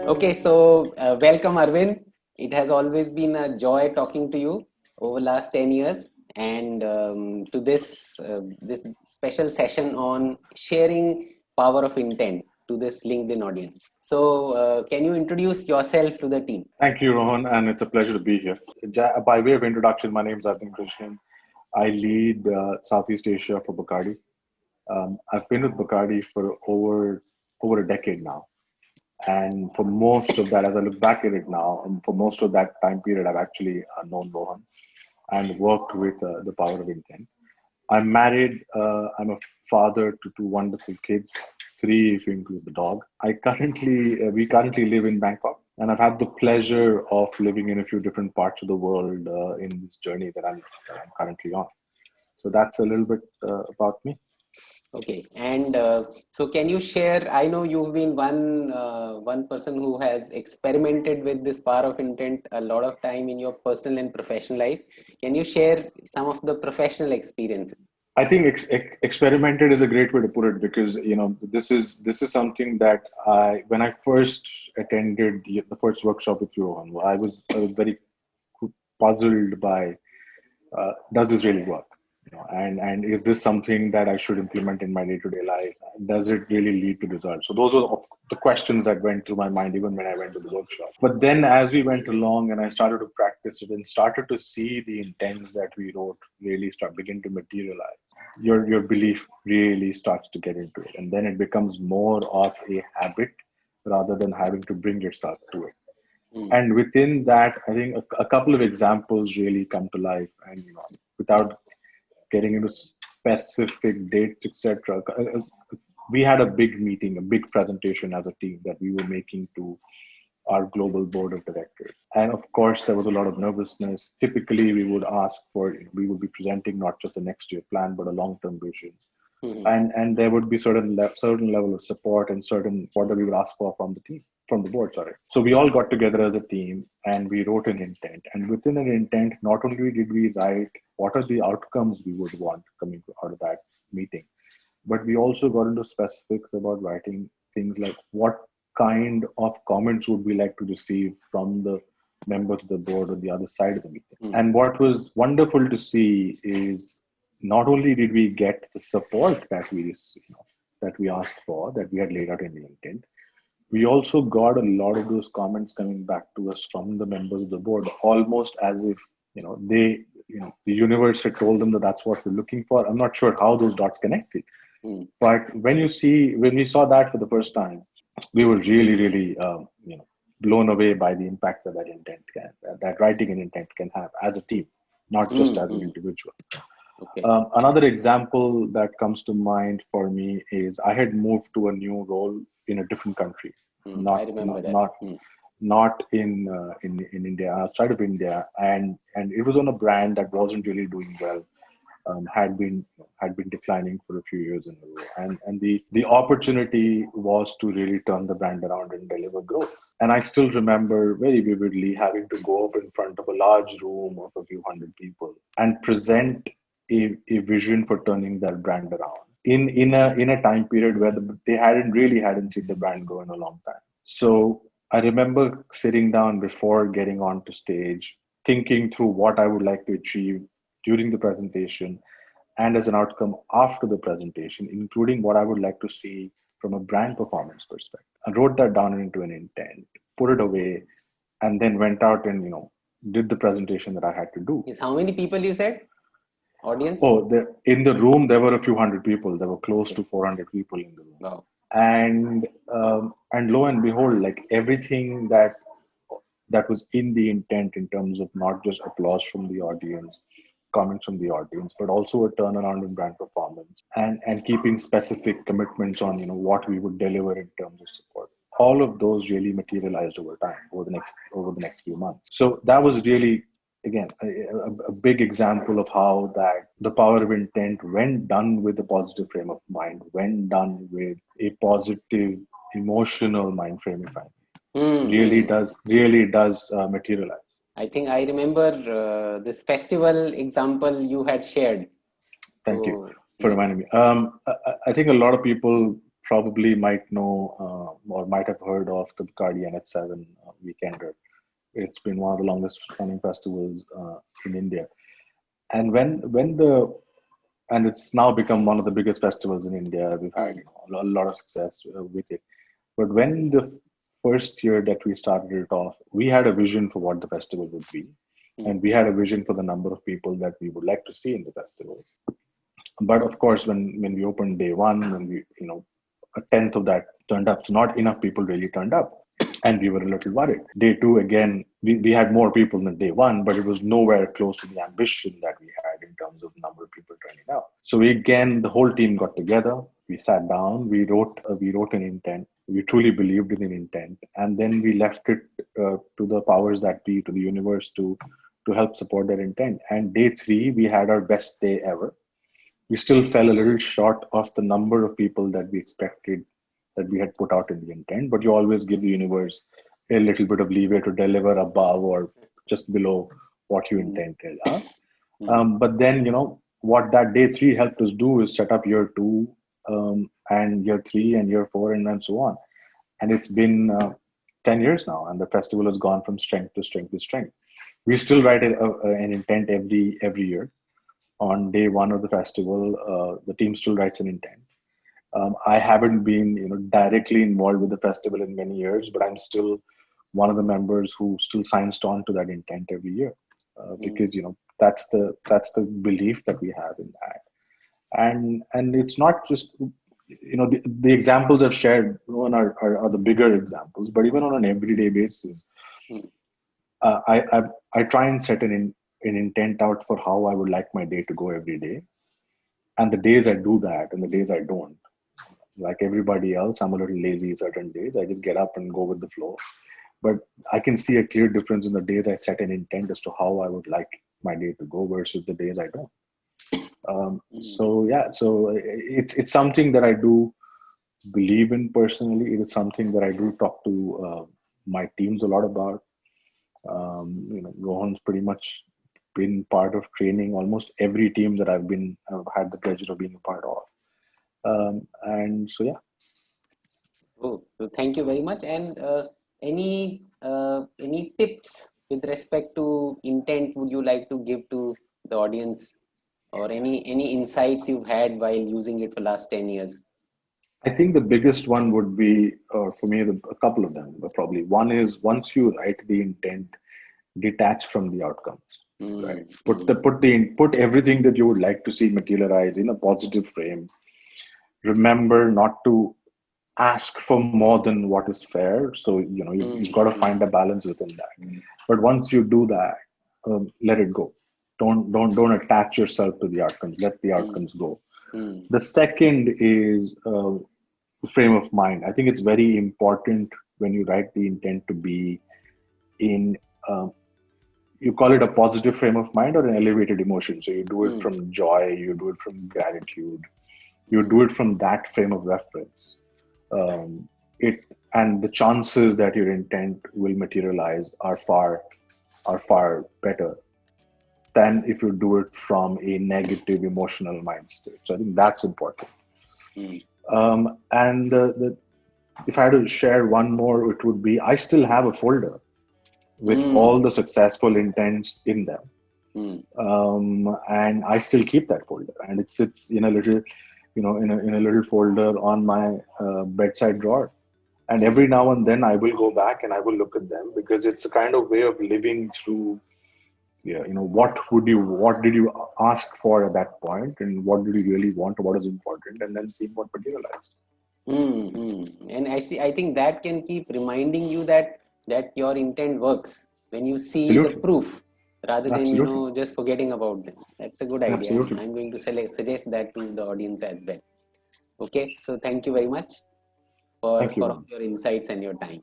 Okay, so welcome, Arvind. It has always been a joy talking to you over last 10 years, and to this special session on sharing power of intent to this LinkedIn audience. So, can you introduce yourself to the team? Thank you, Rohan, and it's a pleasure to be here. By way of introduction, my name is Arvind Krishnan. I lead Southeast Asia for Bacardi. I've been with Bacardi for over a decade now, and for most of that, as I look back at it now, and for most of that time period, I've actually known Rohan and worked with the Power of Intent. I'm married. I'm a father to two wonderful kids, three if you include the dog. We currently live in Bangkok, and I've had the pleasure of living in a few different parts of the world in this journey that I'm currently on. So that's a little bit about me. Okay, and so can you share? I know you've been one person who has experimented with this power of intent a lot of time in your personal and professional life. Can you share some of the professional experiences? I think experimented is a great way to put it, because this is something that when I first attended the first workshop with you, Rohan, I was very puzzled by does this really work? And is this something that I should implement in my day-to-day life? Does it really lead to results? So those are the questions that went through my mind even when I went to the workshop. But then as we went along and I started to practice it and started to see the intents that we wrote really begin to materialize, your belief really starts to get into it. And then it becomes more of a habit rather than having to bring yourself to it. And within that, I think a couple of examples really come to life. And without getting into specific dates, etc., we had a big meeting, a big presentation as a team that we were making to our global board of directors. And of course, there was a lot of nervousness. Typically, we would be presenting not just the next year plan, but a long-term vision. And there would be certain level of support and certain what that we would ask for from the team, from the board, sorry. So we all got together as a team and we wrote an intent. And within an intent, not only did we write what are the outcomes we would want coming out of that meeting, but we also got into specifics about writing things like what kind of comments would we like to receive from the members of the board on the other side of the meeting. And what was wonderful to see is not only did we get the support that we asked for, that we had laid out in the intent, we also got a lot of those comments coming back to us from the members of the board, almost as if the universe had told them that that's what we're looking for. I'm not sure how those dots connected, but when we saw that for the first time, we were really blown away by the impact that writing an intent can have as a team, not just as an individual. Okay. Another example that comes to mind for me is I had moved to a new role in a different country. I remember that. Not in India, outside of India, and it was on a brand that wasn't really doing well, had been declining for a few years in a row, and the opportunity was to really turn the brand around and deliver growth. And I still remember very vividly having to go up in front of a large room of a few hundred people and present a vision for turning that brand around in a time period where they hadn't seen the brand grow in a long time. So I remember sitting down before getting onto stage, thinking through what I would like to achieve during the presentation and as an outcome after the presentation, including what I would like to see from a brand performance perspective. I wrote that down into an intent, put it away, and then went out and did the presentation that I had to do. Is how many people you said? Audience? Oh, in the room there were a few hundred people. There were close to 400 people in the room. Wow. And lo and behold, like everything that was in the intent in terms of not just applause from the audience, comments from the audience, but also a turnaround in brand performance and keeping specific commitments on what we would deliver in terms of support. All of those really materialized over time, over the next few months. So that was really, again, a big example of how that the power of intent, when done with a positive frame of mind, when done with a positive emotional mind frame of mind, really does materialize. I think I remember this festival example you had shared. Thank you for reminding me. I think a lot of people probably might know or might have heard of the Bacardi NH7 Weekender. It's been one of the longest running festivals in India. And and it's now become one of the biggest festivals in India. We've had a lot of success with it. But when the first year that we started it off, we had a vision for what the festival would be. And we had a vision for the number of people that we would like to see in the festival. But of course, when we opened day one, when a tenth of that turned up, so not enough people really turned up. And we were a little worried. Day two, again, we had more people than day one, but it was nowhere close to the ambition that we had in terms of the number of people turning out. So the whole team got together. We sat down. We wrote an intent. We truly believed in an intent, and then we left it to the powers that be, to the universe, to help support that intent. And day three, we had our best day ever. We still fell a little short of the number of people that we expected, that we had put out in the intent, but you always give the universe a little bit of leeway to deliver above or just below what you intended. But then, what that day three helped us do is set up year two and year three and year four and so on. And it's been 10 years now, and the festival has gone from strength to strength to strength. We still write an intent every year. On day one of the festival, the team still writes an intent. I haven't been, directly involved with the festival in many years, but I'm still one of the members who still signs on to that intent every year, because that's the belief that we have in that. And it's not just the examples I've shared are the bigger examples, but even on an everyday basis, I try and set an intent out for how I would like my day to go every day, and the days I do that and the days I don't. Like everybody else, I'm a little lazy certain days. I just get up and go with the flow. But I can see a clear difference in the days I set an intent as to how I would like my day to go versus the days I don't. So it's something that I do believe in personally. It is something that I do talk to my teams a lot about. Rohan's pretty much been part of training almost every team that I've had the pleasure of being a part of. And so, yeah. Oh, so thank you very much. And any tips with respect to intent would you like to give to the audience, or any insights you've had while using it for last 10 years? I think the biggest one would be, for me, a couple of them, but probably one is, once you write the intent, detach from the outcomes. Right. Put everything that you would like to see materialize in a positive frame. Remember not to ask for more than what is fair. So, you've got to find a balance within that. But once you do that, let it go. Don't attach yourself to the outcomes. Let the outcomes go. The second is frame of mind. I think it's very important when you write the intent to be in, you call it a positive frame of mind or an elevated emotion. So you do it from joy, you do it from gratitude, you do it from that frame of reference. And the chances that your intent will materialize are far better than if you do it from a negative emotional mind state. So I think that's important. And if I had to share one more, it would be, I still have a folder with all the successful intents in them. And I still keep that folder, and it sits in a little, in a little folder on my bedside drawer. And every now and then I will go back and I will look at them, because it's a kind of way of living through, what did you ask for at that point, and what did you really want, what is important, and then seeing what materialized. And I think that can keep reminding you that your intent works when you see Absolutely. the proof, rather than Absolutely. just forgetting about them. That's a good idea. Absolutely. I'm going to suggest that to the audience as well. Okay, so thank you very much for your insights and your time.